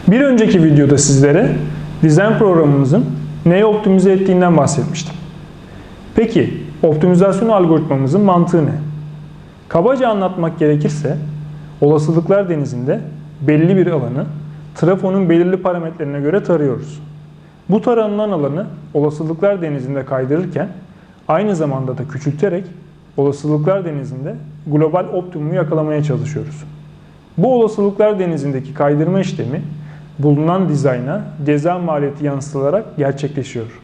Bir önceki videoda sizlere dizayn programımızın neyi optimize ettiğinden bahsetmiştim. Peki, optimizasyon algoritmamızın mantığı ne? Kabaca anlatmak gerekirse, olasılıklar denizinde belli bir alanı trafonun belirli parametrelerine göre tarıyoruz. Bu taranılan alanı olasılıklar denizinde kaydırırken aynı zamanda da küçülterek olasılıklar denizinde global optimumu yakalamaya çalışıyoruz. Bu olasılıklar denizindeki kaydırma işlemi bulunan dizayna ceza maliyeti yansıtılarak gerçekleşiyor.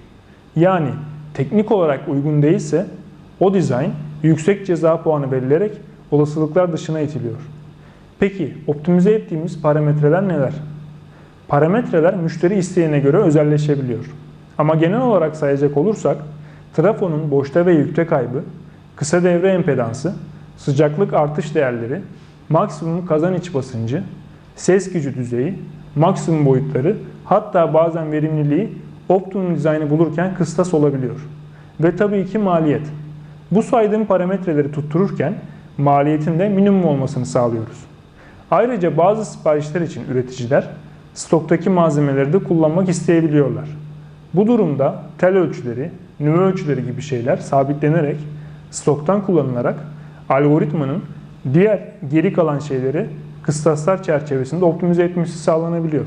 Yani teknik olarak uygun değilse o dizayn yüksek ceza puanı verilerek olasılıklar dışına itiliyor. Peki optimize ettiğimiz parametreler neler? Parametreler müşteri isteğine göre özelleşebiliyor. Ama genel olarak sayacak olursak trafonun boşta ve yükte kaybı, kısa devre empedansı, sıcaklık artış değerleri, maksimum kazan iç basıncı, ses gücü düzeyi, maksimum boyutları, hatta bazen verimliliği optimum dizaynı bulurken kıstas olabiliyor. Ve tabii ki maliyet. Bu saydığım parametreleri tuttururken maliyetin de minimum olmasını sağlıyoruz. Ayrıca bazı siparişler için üreticiler stoktaki malzemeleri de kullanmak isteyebiliyorlar. Bu durumda tel ölçüleri, nüve ölçüleri gibi şeyler sabitlenerek, stoktan kullanılarak algoritmanın diğer geri kalan şeyleri kıstaslar çerçevesinde optimize etmesi sağlanabiliyor.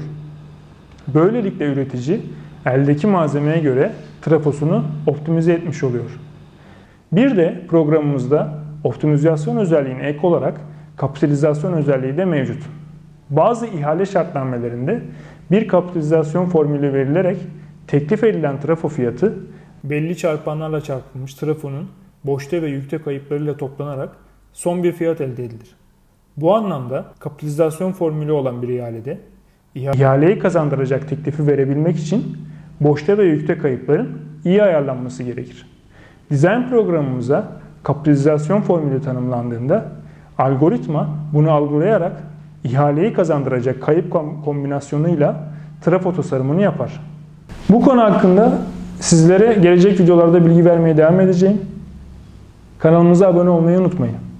Böylelikle üretici eldeki malzemeye göre trafosunu optimize etmiş oluyor. Bir de programımızda optimizasyon özelliğine ek olarak kapitalizasyon özelliği de mevcut. Bazı ihale şartnamelerinde bir kapitalizasyon formülü verilerek teklif edilen trafo fiyatı belli çarpanlarla çarpılmış trafonun boşta ve yükte kayıplarıyla toplanarak son bir fiyat elde edilir. Bu anlamda kapitalizasyon formülü olan bir ihalede ihaleyi kazandıracak teklifi verebilmek için boşta ve yükte kayıpların iyi ayarlanması gerekir. Dizayn programımıza kapitalizasyon formülü tanımlandığında algoritma bunu algılayarak ihaleyi kazandıracak kayıp kombinasyonuyla trafo tasarımını yapar. Bu konu hakkında sizlere gelecek videolarda bilgi vermeye devam edeceğim. Kanalımıza abone olmayı unutmayın.